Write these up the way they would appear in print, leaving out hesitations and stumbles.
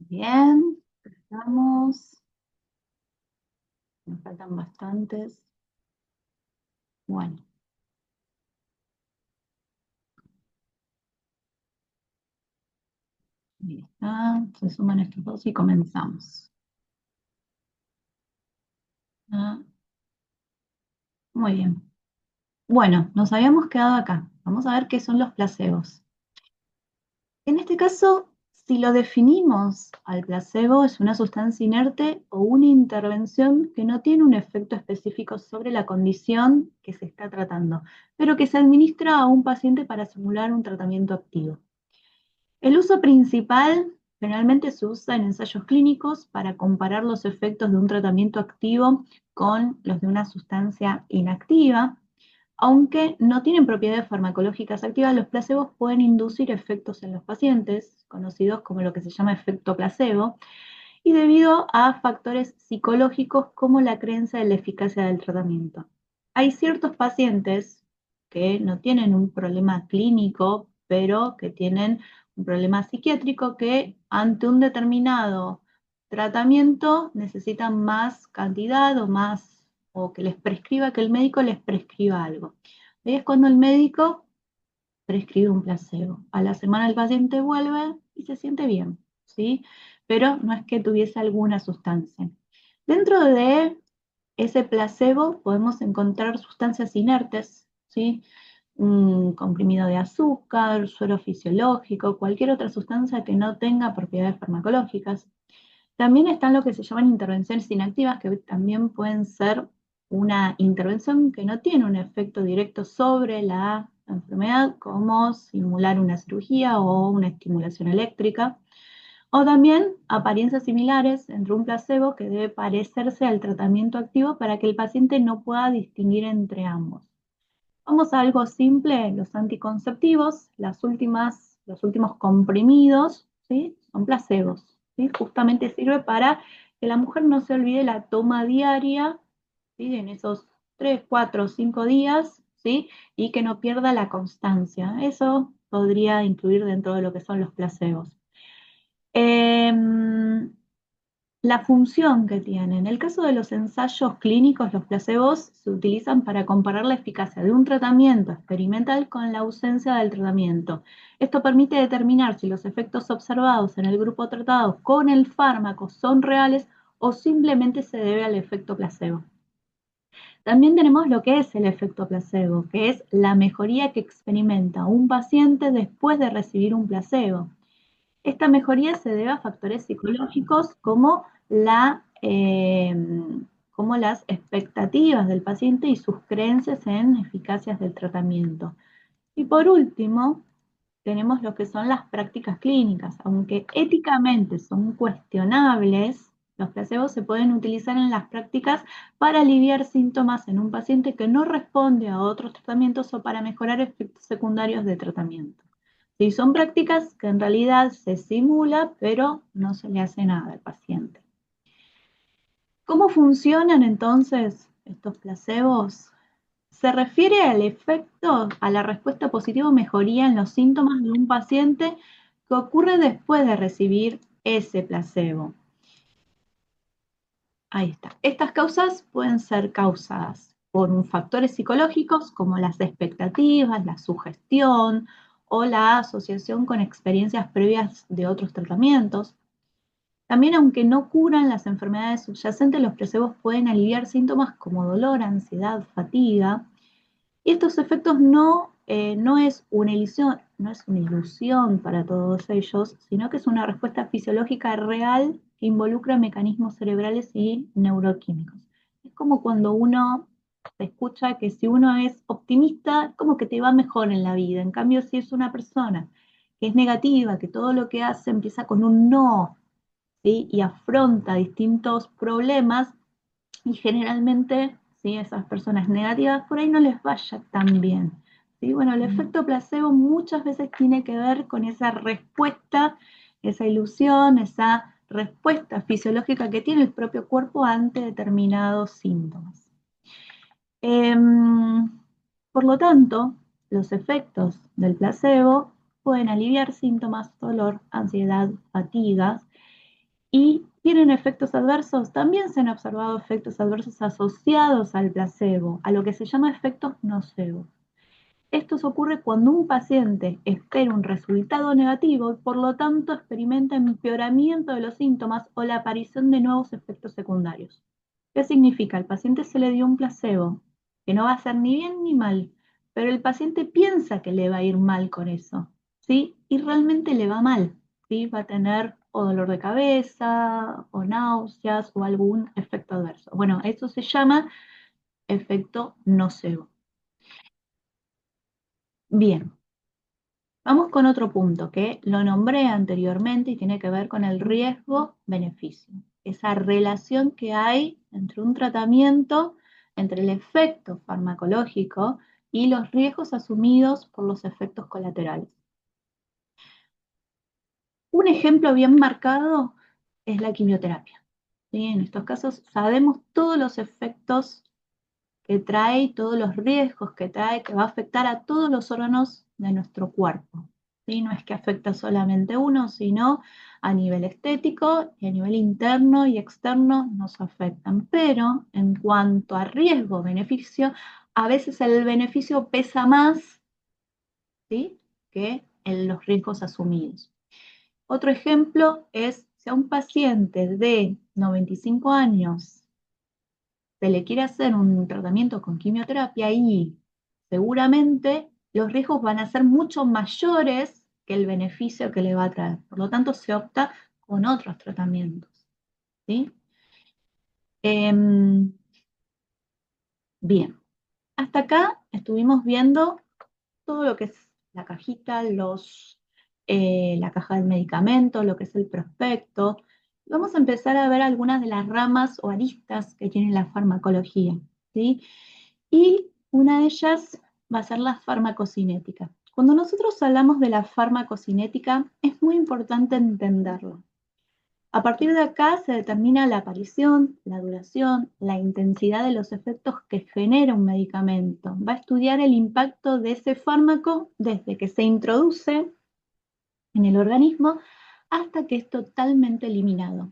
Bien, estamos. Nos faltan bastantes. Bueno, ahí está. Se suman estos dos y comenzamos. Ah, muy bien. Bueno, nos habíamos quedado acá. Vamos a ver qué son los placebos. En este caso, si lo definimos al placebo, es una sustancia inerte o una intervención que no tiene un efecto específico sobre la condición que se está tratando, pero que se administra a un paciente para simular un tratamiento activo. El uso principal generalmente se usa en ensayos clínicos para comparar los efectos de un tratamiento activo con los de una sustancia inactiva. Aunque no tienen propiedades farmacológicas activas, los placebos pueden inducir efectos en los pacientes, conocidos como lo que se llama efecto placebo, y debido a factores psicológicos como la creencia en la eficacia del tratamiento. Hay ciertos pacientes que no tienen un problema clínico, pero que tienen un problema psiquiátrico que ante un determinado tratamiento necesitan más cantidad o más, o que les prescriba, que el médico les prescriba algo. Ahí es cuando el médico prescribe un placebo. A la semana el paciente vuelve y se siente bien, ¿sí? Pero no es que tuviese alguna sustancia. Dentro de ese placebo podemos encontrar sustancias inertes, ¿sí? Un comprimido de azúcar, suero fisiológico, cualquier otra sustancia que no tenga propiedades farmacológicas. También están lo que se llaman intervenciones inactivas, que también pueden ser una intervención que no tiene un efecto directo sobre la enfermedad, como simular una cirugía o una estimulación eléctrica, o también apariencias similares entre un placebo que debe parecerse al tratamiento activo para que el paciente no pueda distinguir entre ambos. Vamos a algo simple, los anticonceptivos, los últimos comprimidos, ¿sí? Son placebos, ¿sí? Justamente sirve para que la mujer no se olvide la toma diaria, ¿sí? En esos 3, 4, 5 días, ¿sí? Y que no pierda la constancia. Eso podría incluir dentro de lo que son los placebos. Em, la función que tienen. En el caso de los ensayos clínicos, los placebos se utilizan para comparar la eficacia de un tratamiento experimental con la ausencia del tratamiento. Esto permite determinar si los efectos observados en el grupo tratado con el fármaco son reales o simplemente se debe al efecto placebo. También tenemos lo que es el efecto placebo, que es la mejoría que experimenta un paciente después de recibir un placebo. Esta mejoría se debe a factores psicológicos como las expectativas del paciente y sus creencias en eficacias del tratamiento. Y por último, tenemos lo que son las prácticas clínicas. Aunque éticamente son cuestionables, los placebos se pueden utilizar en las prácticas para aliviar síntomas en un paciente que no responde a otros tratamientos o para mejorar efectos secundarios de tratamiento. Sí, son prácticas que en realidad se simula, pero no se le hace nada al paciente. ¿Cómo funcionan entonces estos placebos? Se refiere al efecto, a la respuesta positiva o mejoría en los síntomas de un paciente que ocurre después de recibir ese placebo. Ahí está. Estas causas pueden ser causadas por factores psicológicos como las expectativas, la sugestión o la asociación con experiencias previas de otros tratamientos. También, aunque no curan las enfermedades subyacentes, los placebos pueden aliviar síntomas como dolor, ansiedad, fatiga. Y estos efectos no es una ilusión para todos ellos, sino que es una respuesta fisiológica real que involucra mecanismos cerebrales y neuroquímicos. Es como cuando uno se escucha que si uno es optimista, es como que te va mejor en la vida. En cambio, si es una persona que es negativa, que todo lo que hace empieza con un no, ¿sí? Y afronta distintos problemas, y generalmente, ¿sí? Esas personas negativas por ahí no les vaya tan bien. ¿Sí? Bueno, el efecto placebo muchas veces tiene que ver con esa respuesta, esa ilusión, esa respuesta fisiológica que tiene el propio cuerpo ante determinados síntomas. Em, por lo tanto, los efectos del placebo pueden aliviar síntomas, dolor, ansiedad, fatiga, y tienen efectos adversos. También se han observado efectos adversos asociados al placebo, a lo que se llama efectos nocebos. Esto ocurre cuando un paciente espera un resultado negativo y por lo tanto experimenta empeoramiento de los síntomas o la aparición de nuevos efectos secundarios. ¿Qué significa? Al paciente se le dio un placebo, que no va a hacer ni bien ni mal, pero el paciente piensa que le va a ir mal con eso, ¿sí? Y realmente le va mal, ¿sí? Va a tener o dolor de cabeza, o náuseas, o algún efecto adverso. Bueno, eso se llama efecto nocebo. Bien, vamos con otro punto que lo nombré anteriormente y tiene que ver con el riesgo-beneficio. Esa relación que hay entre un tratamiento, entre el efecto farmacológico y los riesgos asumidos por los efectos colaterales. Un ejemplo bien marcado es la quimioterapia. ¿Sí? En estos casos sabemos todos los efectos que trae, todos los riesgos que trae, que va a afectar a todos los órganos de nuestro cuerpo. ¿Sí? No es que afecta solamente uno, sino a nivel estético y a nivel interno y externo nos afectan. Pero en cuanto a riesgo-beneficio, a veces el beneficio pesa más, ¿sí?, que en los riesgos asumidos. Otro ejemplo es si a un paciente de 95 años se le quiere hacer un tratamiento con quimioterapia y seguramente los riesgos van a ser mucho mayores que el beneficio que le va a traer. Por lo tanto, se opta con otros tratamientos. ¿Sí? Em, bien, hasta acá estuvimos viendo todo lo que es la cajita, la caja del medicamento, lo que es el prospecto. Vamos a empezar a ver algunas de las ramas o aristas que tiene la farmacología, ¿sí? Y una de ellas va a ser la farmacocinética. Cuando nosotros hablamos de la farmacocinética, es muy importante entenderlo. A partir de acá se determina la aparición, la duración, la intensidad de los efectos que genera un medicamento. Va a estudiar el impacto de ese fármaco desde que se introduce en el organismo hasta que es totalmente eliminado.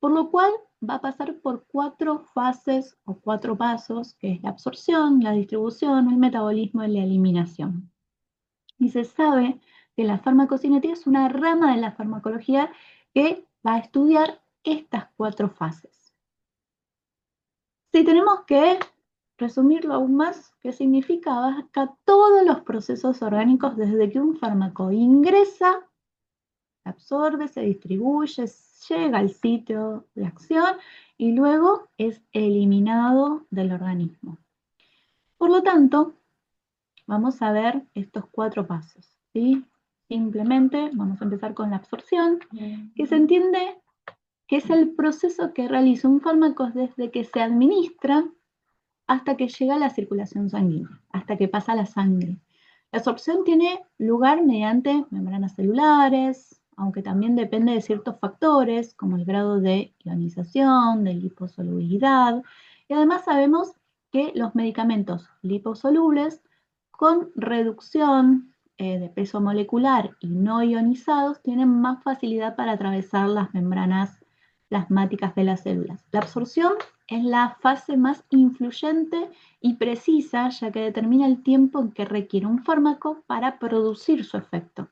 Por lo cual va a pasar por 4 fases o 4 pasos, que es la absorción, la distribución, el metabolismo y la eliminación. Y se sabe que la farmacocinética es una rama de la farmacología que va a estudiar estas 4 fases. Si tenemos que resumirlo aún más, ¿qué significa? Abarca todos los procesos orgánicos desde que un fármaco ingresa, se absorbe, se distribuye, llega al sitio de acción y luego es eliminado del organismo. Por lo tanto, vamos a ver estos 4 pasos, ¿sí? Simplemente vamos a empezar con la absorción, que se entiende que es el proceso que realiza un fármaco desde que se administra hasta que llega a la circulación sanguínea, hasta que pasa a la sangre. La absorción tiene lugar mediante membranas celulares, aunque también depende de ciertos factores, como el grado de ionización, de liposolubilidad, y además sabemos que los medicamentos liposolubles con reducción de peso molecular y no ionizados tienen más facilidad para atravesar las membranas plasmáticas de las células. La absorción es la fase más influyente y precisa, ya que determina el tiempo en que requiere un fármaco para producir su efecto.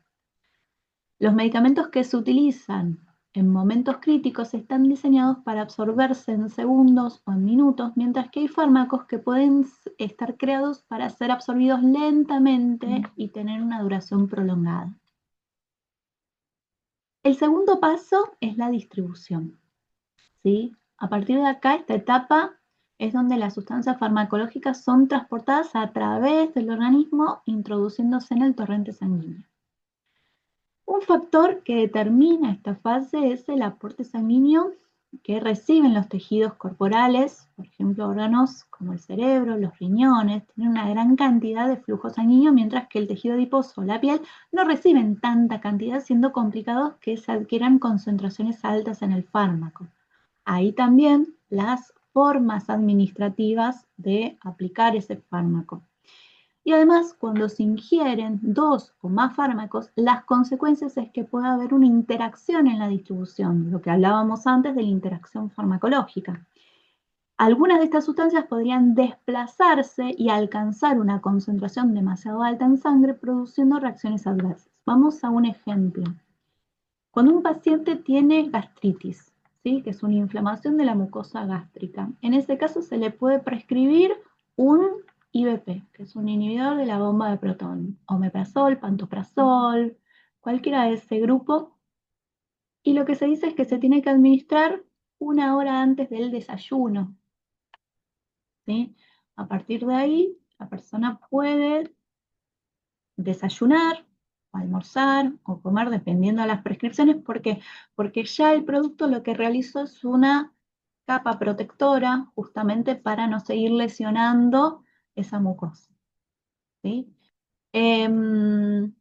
Los medicamentos que se utilizan en momentos críticos están diseñados para absorberse en segundos o en minutos, mientras que hay fármacos que pueden estar creados para ser absorbidos lentamente y tener una duración prolongada. El segundo paso es la distribución, ¿sí? A partir de acá, esta etapa es donde las sustancias farmacológicas son transportadas a través del organismo, introduciéndose en el torrente sanguíneo. Un factor que determina esta fase es el aporte sanguíneo que reciben los tejidos corporales, por ejemplo, órganos como el cerebro, los riñones, tienen una gran cantidad de flujo sanguíneo, mientras que el tejido adiposo o la piel no reciben tanta cantidad, siendo complicado que se adquieran concentraciones altas en el fármaco. Ahí también las formas administrativas de aplicar ese fármaco. Y además, cuando se ingieren dos o más fármacos, las consecuencias es que puede haber una interacción en la distribución, lo que hablábamos antes de la interacción farmacológica. Algunas de estas sustancias podrían desplazarse y alcanzar una concentración demasiado alta en sangre, produciendo reacciones adversas. Vamos a un ejemplo. Cuando un paciente tiene gastritis, ¿sí? Que es una inflamación de la mucosa gástrica, en ese caso se le puede prescribir un IBP, que es un inhibidor de la bomba de protón, omeprazol, pantoprazol, cualquiera de ese grupo, y lo que se dice es que se tiene que administrar una hora antes del desayuno, ¿sí? A partir de ahí, la persona puede desayunar, o almorzar o comer, dependiendo de las prescripciones. ¿Por qué? Porque ya el producto lo que realizó es una capa protectora justamente para no seguir lesionando esa mucosa, ¿sí? Bien,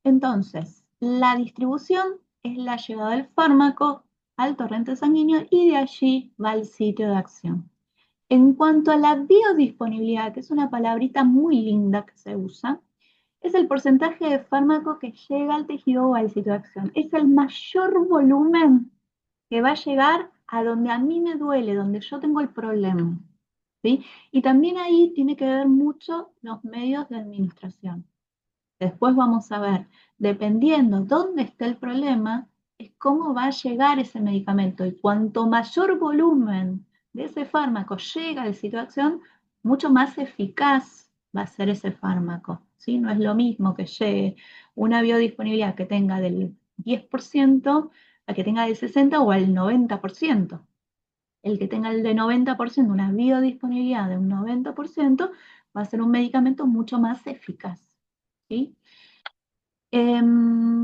entonces, la distribución es la llegada del fármaco al torrente sanguíneo y de allí va al sitio de acción. En cuanto a la biodisponibilidad, que es una palabrita muy linda que se usa, es el porcentaje de fármaco que llega al tejido o al sitio de acción. Es el mayor volumen que va a llegar a donde a mí me duele, donde yo tengo el problema, ¿sí? Y también ahí tiene que ver mucho los medios de administración. Después vamos a ver, dependiendo dónde esté el problema, es cómo va a llegar ese medicamento. Y cuanto mayor volumen de ese fármaco llega al sitio de acción, mucho más eficaz va a ser ese fármaco, ¿sí? No es lo mismo que llegue una biodisponibilidad que tenga del 10% a que tenga del 60% o al 90%. El que tenga el de 90%, una biodisponibilidad de un 90%, va a ser un medicamento mucho más eficaz, ¿sí?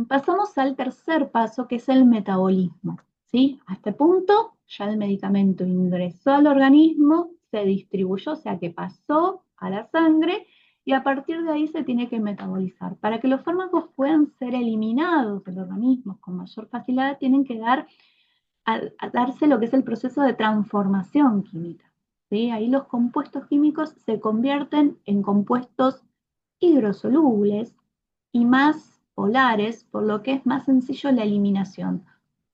Pasamos al tercer paso, que es el metabolismo, ¿sí? A este punto ya el medicamento ingresó al organismo, se distribuyó, o sea que pasó a la sangre y a partir de ahí se tiene que metabolizar. Para que los fármacos puedan ser eliminados del organismo con mayor facilidad, tienen que darse lo que es el proceso de transformación química, ¿sí? Ahí los compuestos químicos se convierten en compuestos hidrosolubles y más polares, por lo que es más sencillo la eliminación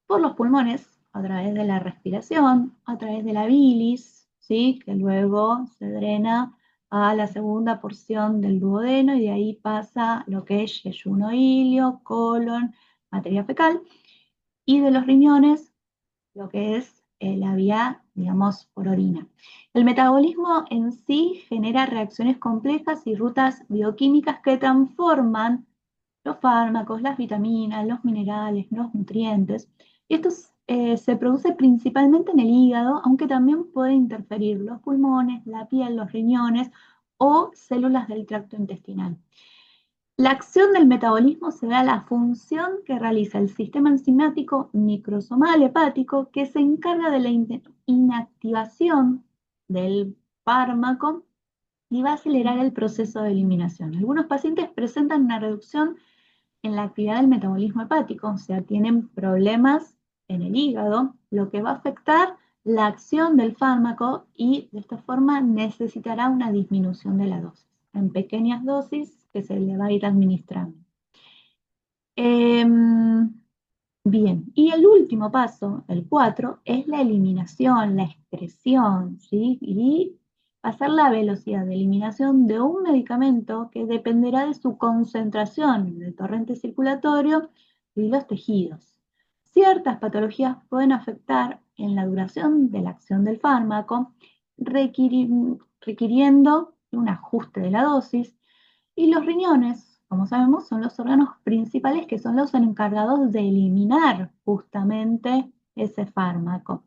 por los pulmones, a través de la respiración, a través de la bilis, ¿sí? Que luego se drena a la segunda porción del duodeno y de ahí pasa lo que es yeyuno ilio, colon, materia fecal, y de los riñones lo que es la vía, digamos, por orina. El metabolismo en sí genera reacciones complejas y rutas bioquímicas que transforman los fármacos, las vitaminas, los minerales, los nutrientes. Y esto se produce principalmente en el hígado, aunque también puede interferir los pulmones, la piel, los riñones o células del tracto intestinal. La acción del metabolismo se da a la función que realiza el sistema enzimático microsomal hepático que se encarga de la inactivación del fármaco y va a acelerar el proceso de eliminación. Algunos pacientes presentan una reducción en la actividad del metabolismo hepático, o sea, tienen problemas en el hígado, lo que va a afectar la acción del fármaco y de esta forma necesitará una disminución de la dosis, en pequeñas dosis que se le va a ir administrando. Em, Bien, y el último paso, el 4, es la eliminación, la excreción, ¿sí? Y va a ser la velocidad de eliminación de un medicamento que dependerá de su concentración en el torrente circulatorio y los tejidos. Ciertas patologías pueden afectar en la duración de la acción del fármaco, requiriendo un ajuste de la dosis, y los riñones, como sabemos, son los órganos principales que son los encargados de eliminar justamente ese fármaco.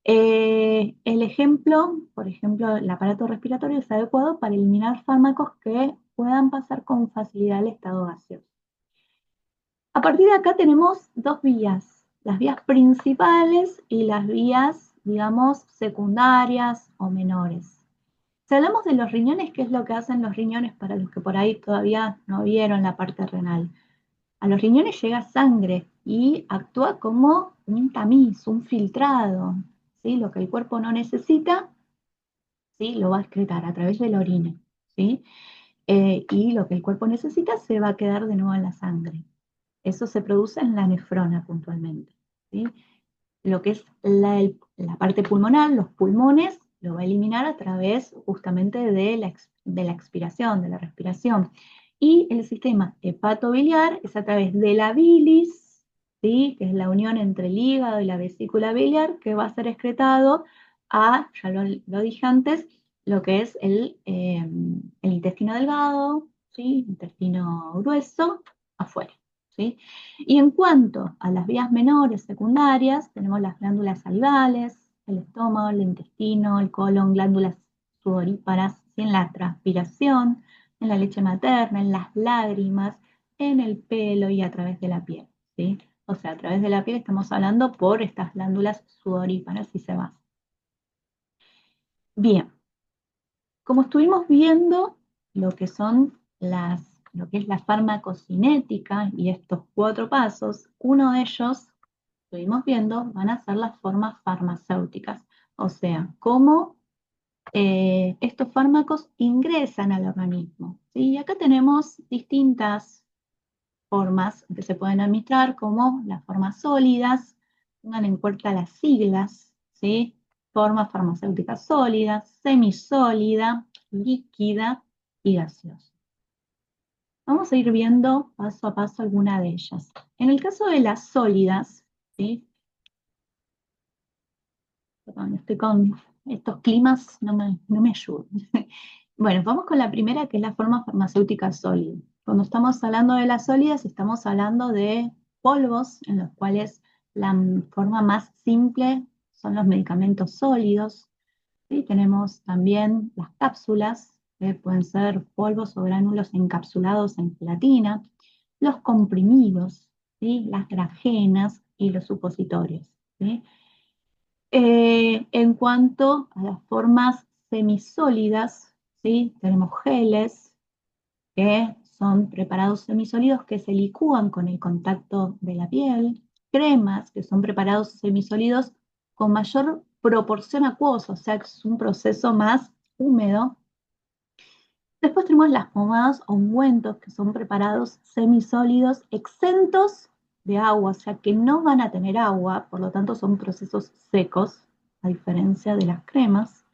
El ejemplo, por ejemplo, el aparato respiratorio es adecuado para eliminar fármacos que puedan pasar con facilidad al estado gaseoso. A partir de acá tenemos dos vías, las vías principales y las vías, digamos, secundarias o menores. Si hablamos de los riñones, ¿qué es lo que hacen los riñones para los que por ahí todavía no vieron la parte renal? A los riñones llega sangre y actúa como un tamiz, un filtrado, ¿sí? Lo que el cuerpo no necesita, ¿sí? Lo va a excretar a través de la orina. ¿sí? Y lo que el cuerpo necesita se va a quedar de nuevo en la sangre. Eso se produce en la nefrona puntualmente, ¿sí? Lo que es la parte pulmonar, los pulmones, lo va a eliminar a través justamente de la expiración, de la respiración. Y el sistema hepatobiliar es a través de la bilis, ¿sí? Que es la unión entre el hígado y la vesícula biliar, que va a ser excretado a, ya lo dije antes, lo que es el intestino delgado, ¿sí? Intestino grueso, afuera, ¿sí? Y en cuanto a las vías menores, secundarias, tenemos las glándulas salivales, el estómago, el intestino, el colon, glándulas sudoríparas, ¿sí? En la transpiración, en la leche materna, en las lágrimas, en el pelo y a través de la piel, ¿sí? O sea, a través de la piel estamos hablando por estas glándulas sudoríparas y sebáceas. Bien, como estuvimos viendo lo que son lo que es la farmacocinética y estos cuatro pasos, uno de ellos, estuvimos viendo, van a ser las formas farmacéuticas, o sea, cómo estos fármacos ingresan al organismo, ¿sí? Y acá tenemos distintas formas que se pueden administrar, como las formas sólidas, tengan en cuenta las siglas, ¿sí? Forma farmacéutica sólida, semisólida, líquida y gaseosa. Vamos a ir viendo paso a paso alguna de ellas. En el caso de las sólidas, ¿sí? Perdón, estoy con estos climas, no me ayudan. Bueno, vamos con la primera, que es la forma farmacéutica sólida. Cuando estamos hablando de las sólidas, estamos hablando de polvos en los cuales la forma más simple son los medicamentos sólidos. ¿Sí? Tenemos también las cápsulas, que pueden ser polvos o gránulos encapsulados en gelatina, los comprimidos, ¿sí? Las grajenas y los supositorios, ¿sí? En cuanto a las formas semisólidas, ¿sí? Tenemos geles, que son preparados semisólidos que se licúan con el contacto de la piel, cremas, que son preparados semisólidos con mayor proporción acuosa, o sea que es un proceso más húmedo. Después tenemos las pomadas o ungüentos, que son preparados semisólidos exentos de agua, o sea que no van a tener agua, por lo tanto son procesos secos, a diferencia de las cremas.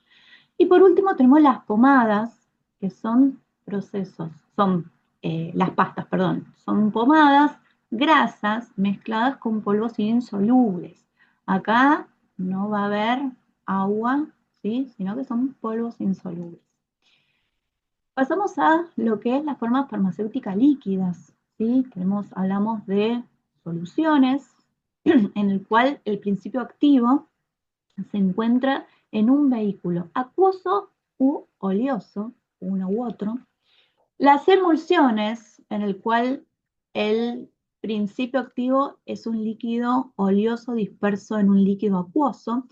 Y por último tenemos las pomadas, que son procesos, son las pastas, perdón, son pomadas grasas mezcladas con polvos insolubles. Acá no va a haber agua, ¿sí? Sino que son polvos insolubles. Pasamos a lo que es la forma farmacéutica líquidas, ¿sí? Hablamos de soluciones en el cual el principio activo se encuentra en un vehículo acuoso u oleoso, uno u otro. Las emulsiones, en el cual el principio activo es un líquido oleoso disperso en un líquido acuoso,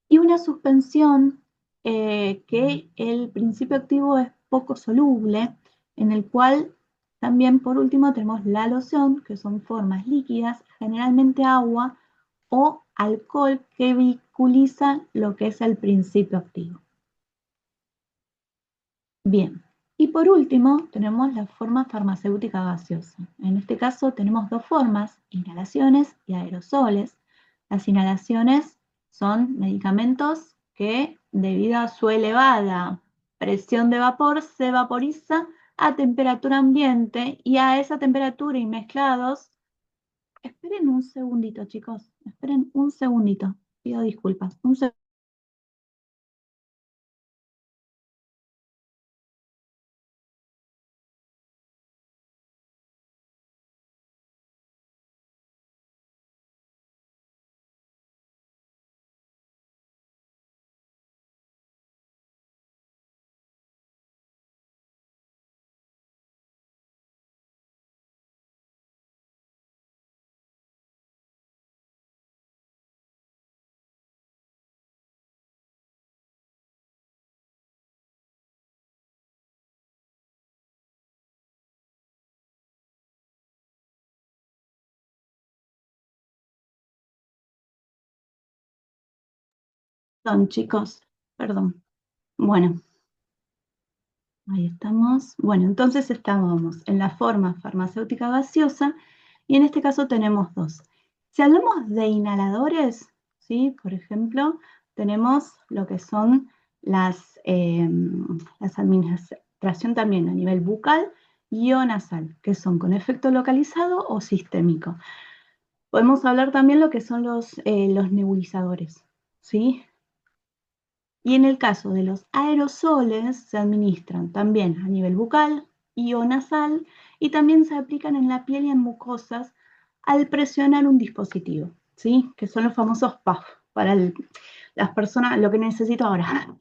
y una suspensión que el principio activo es poco soluble, en el cual también por último tenemos la loción, que son formas líquidas, generalmente agua o alcohol que vehiculiza lo que es el principio activo. Bien, y por último tenemos la forma farmacéutica gaseosa. En este caso tenemos dos formas, inhalaciones y aerosoles. Las inhalaciones son medicamentos que debido a su elevada presión de vapor se vaporiza a temperatura ambiente, y a esa temperatura y mezclados. Esperen un segundito, chicos. Esperen un segundito. Pido disculpas. Un segundito. Perdón, chicos. Perdón. Bueno, Ahí estamos. Bueno, entonces estábamos en la forma farmacéutica gaseosa y en este caso tenemos dos. Si hablamos de inhaladores, ¿sí? Por ejemplo, tenemos lo que son las administración también a nivel bucal y o nasal, que son con efecto localizado o sistémico. Podemos hablar también lo que son los nebulizadores, ¿sí? Y en el caso de los aerosoles, se administran también a nivel bucal y o nasal y también se aplican en la piel y en mucosas al presionar un dispositivo, ¿sí? Que son los famosos PAF para las personas, lo que necesito ahora.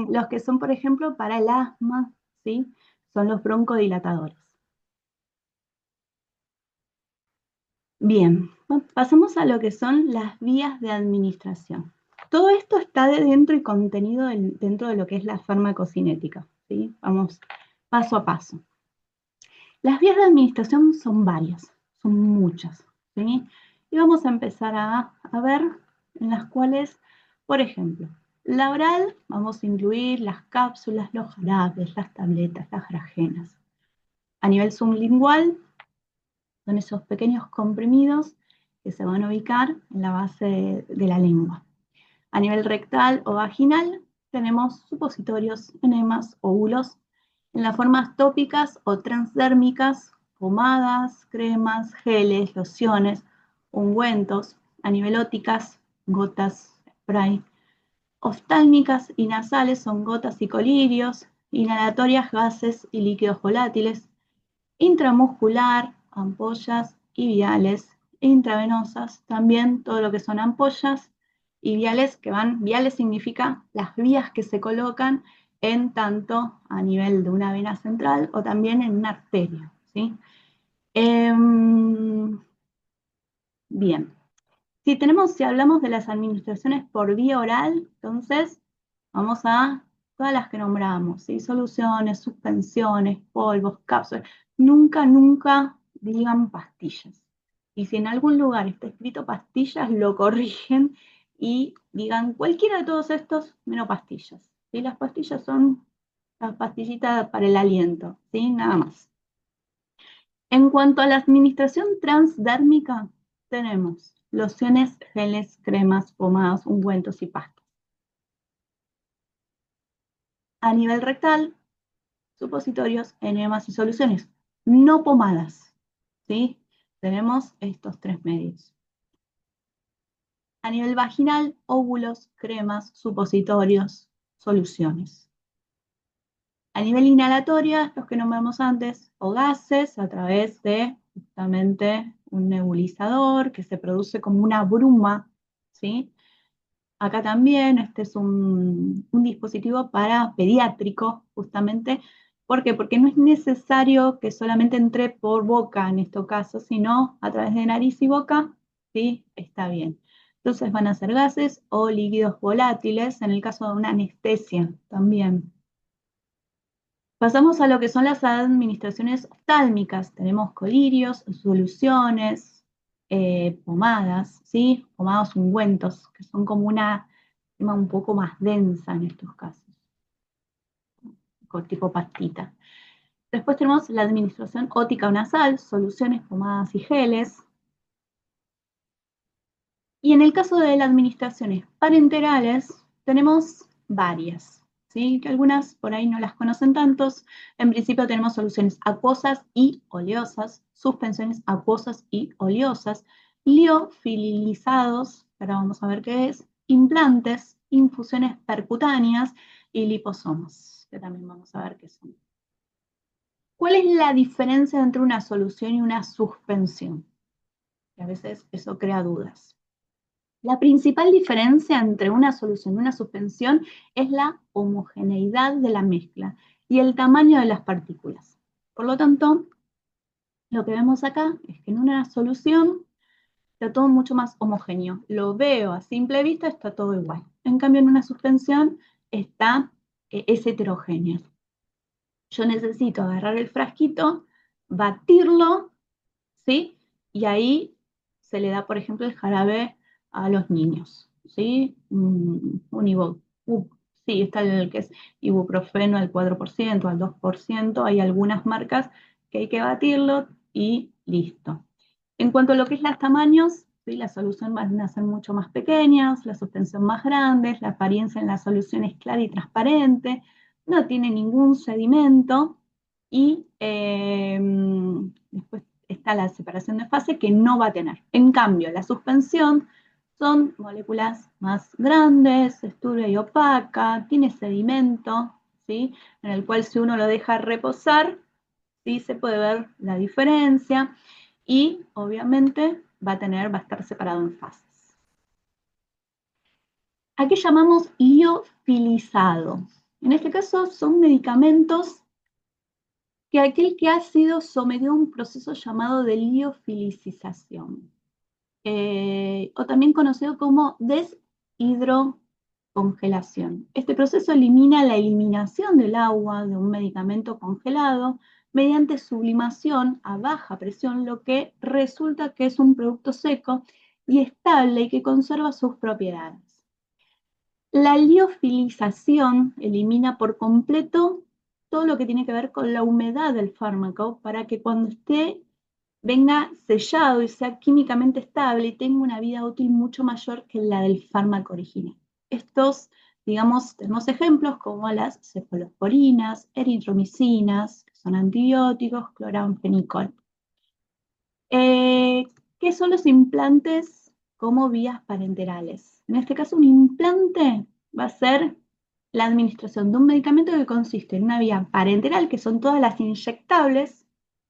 Los que son, por ejemplo, para el asma, ¿sí? Son los broncodilatadores. Bien, pasemos a lo que son las vías de administración. Todo esto está dentro y contenido dentro de lo que es la farmacocinética, ¿sí? Vamos paso a paso. Las vías de administración son varias, son muchas, ¿sí? Y vamos a empezar a ver en las cuales, por ejemplo, la oral, vamos a incluir las cápsulas, los jarabes, las tabletas, las grajenas. A nivel sublingual, son esos pequeños comprimidos que se van a ubicar en la base de la lengua. A nivel rectal o vaginal, tenemos supositorios, enemas, óvulos, en las formas tópicas o transdérmicas, pomadas, cremas, geles, lociones, ungüentos, a nivel óticas, gotas, spray, oftálmicas y nasales son gotas y colirios, inhalatorias, gases y líquidos volátiles, intramuscular, ampollas y viales, e intravenosas, también todo lo que son ampollas y viales que van, viales significa las vías que se colocan en tanto a nivel de una vena central o también en una arteria, ¿sí? Eh, bien, si hablamos de las administraciones por vía oral, entonces vamos a todas las que nombramos, ¿sí? Soluciones, suspensiones, polvos, cápsulas. Nunca, nunca digan pastillas. Y si en algún lugar está escrito pastillas, lo corrigen y digan cualquiera de todos estos menos pastillas. ¿Sí? Las pastillas son las pastillitas para el aliento, ¿sí? Nada más. En cuanto a la administración transdérmica, tenemos lociones, geles, cremas, pomadas, ungüentos y pastas. A nivel rectal, supositorios, enemas y soluciones, no pomadas, ¿sí? Tenemos estos tres medios. A nivel vaginal, óvulos, cremas, supositorios, soluciones. A nivel inhalatoria, los que nombramos antes, o gases a través de justamente un nebulizador que se produce como una bruma, ¿sí? Acá también, este es un dispositivo para pediátrico, justamente. ¿Por qué? Porque no es necesario que solamente entre por boca en estos casos, sino a través de nariz y boca, ¿sí? Está bien. Entonces van a ser gases o líquidos volátiles, en el caso de una anestesia también. Pasamos a lo que son las administraciones oftálmicas. Tenemos colirios, soluciones, pomadas, ¿sí? Pomados ungüentos, que son como una crema un poco más densa en estos casos, tipo pastita. Después tenemos la administración ótica o nasal, soluciones, pomadas y geles. Y en el caso de las administraciones parenterales, tenemos varias, ¿sí? Que algunas por ahí no las conocen tantos. En principio tenemos soluciones acuosas y oleosas, suspensiones acuosas y oleosas, liofilizados, que ahora vamos a ver qué es, implantes, infusiones percutáneas y liposomas, que también vamos a ver qué son. ¿Cuál es la diferencia entre una solución y una suspensión? Que a veces eso crea dudas. La principal diferencia entre una solución y una suspensión es la homogeneidad de la mezcla y el tamaño de las partículas. Por lo tanto, lo que vemos acá es que en una solución está todo mucho más homogéneo. Lo veo a simple vista, está todo igual. En cambio, en una suspensión es heterogéneo. Yo necesito agarrar el frasquito, batirlo, ¿sí? Y ahí se le da, por ejemplo, el jarabe a los niños, ¿sí? Unibot, Sí, está el que es ibuprofeno al 4%, al 2%, hay algunas marcas que hay que batirlo y listo. En cuanto a lo que es los tamaños, ¿sí? La solución van a ser mucho más pequeñas, la suspensión más grandes, la apariencia en la solución es clara y transparente, no tiene ningún sedimento y después está la separación de fase que no va a tener. En cambio, la suspensión son moléculas más grandes, es turbia y opaca, tiene sedimento, ¿sí? En el cual si uno lo deja reposar, ¿sí? Se puede ver la diferencia y obviamente va a estar separado en fases. ¿A qué llamamos liofilizado? En este caso son medicamentos que aquel que ha sido sometido a un proceso llamado de liofilización, o también conocido como deshidrocongelación. Este proceso elimina la eliminación del agua de un medicamento congelado mediante sublimación a baja presión, lo que resulta que es un producto seco y estable y que conserva sus propiedades. La liofilización elimina por completo todo lo que tiene que ver con la humedad del fármaco para que cuando esté venga sellado y sea químicamente estable y tenga una vida útil mucho mayor que la del fármaco original. Estos, digamos, tenemos ejemplos como las cefalosporinas, eritromicinas, que son antibióticos, cloranfenicol. Eh, ¿Qué son los implantes como vías parenterales? En este caso, un implante va a ser la administración de un medicamento que consiste en una vía parenteral, que son todas las inyectables,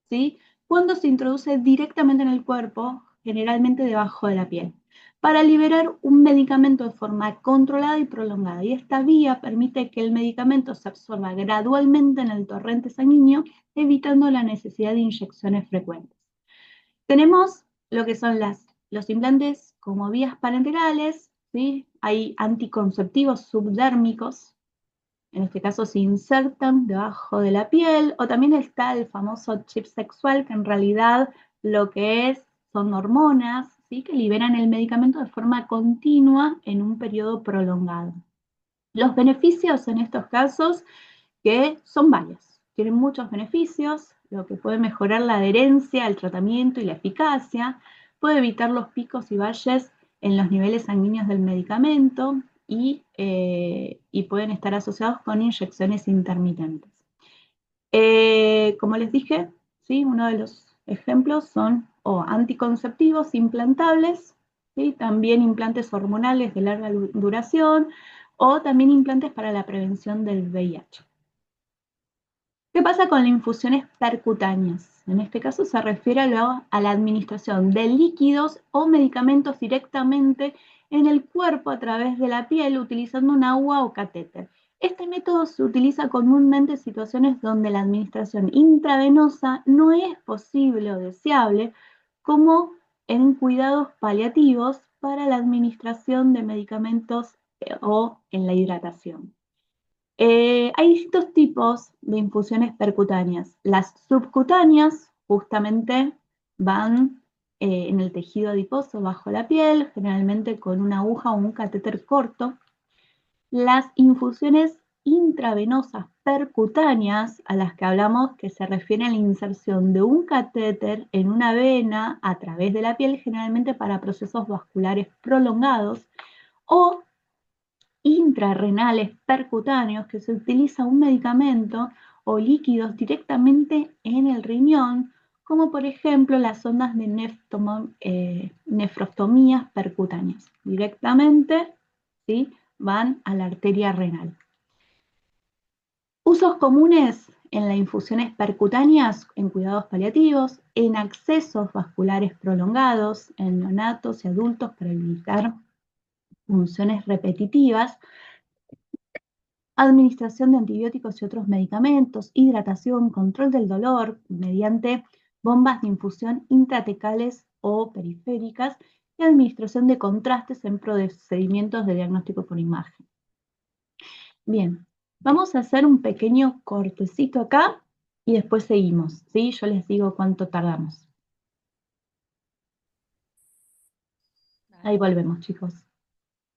¿sí? Cuando se introduce directamente en el cuerpo, generalmente debajo de la piel, para liberar un medicamento de forma controlada y prolongada. Y esta vía permite que el medicamento se absorba gradualmente en el torrente sanguíneo, evitando la necesidad de inyecciones frecuentes. Tenemos lo que son los implantes como vías parenterales, ¿sí? Hay anticonceptivos subdérmicos, en este caso se insertan debajo de la piel, o también está el famoso chip sexual, que en realidad lo que es son hormonas, ¿sí? Que liberan el medicamento de forma continua en un periodo prolongado. Los beneficios en estos casos que son varios, tienen muchos beneficios, lo que puede mejorar la adherencia al tratamiento y la eficacia, puede evitar los picos y valles en los niveles sanguíneos del medicamento y pueden estar asociados con inyecciones intermitentes. Como les dije, ¿sí? Uno de los ejemplos son anticonceptivos implantables, ¿sí? También implantes hormonales de larga duración o también implantes para la prevención del VIH. ¿Qué pasa con las infusiones percutáneas? En este caso se refiere a la administración de líquidos o medicamentos directamente en el cuerpo a través de la piel utilizando un agua o catéter. Este método se utiliza comúnmente en situaciones donde la administración intravenosa no es posible o deseable, como en cuidados paliativos para la administración de medicamentos o en la hidratación. Hay distintos tipos de infusiones percutáneas. Las subcutáneas justamente van en el tejido adiposo bajo la piel, generalmente con una aguja o un catéter corto. Las infusiones intravenosas percutáneas, a las que hablamos, que se refieren a la inserción de un catéter en una vena a través de la piel, generalmente para procesos vasculares prolongados, o intrarrenales percutáneos, que se utiliza un medicamento o líquidos directamente en el riñón, como por ejemplo las ondas de nefrostomías percutáneas. Directamente, ¿sí? Van a la arteria renal. Usos comunes en las infusiones percutáneas en cuidados paliativos, en accesos vasculares prolongados, en neonatos y adultos para evitar funciones repetitivas, administración de antibióticos y otros medicamentos, hidratación, control del dolor mediante bombas de infusión intratecales o periféricas y administración de contrastes en procedimientos de diagnóstico por imagen. Bien, vamos a hacer un pequeño cortecito acá y después seguimos, ¿sí? Yo les digo cuánto tardamos. Ahí volvemos, chicos.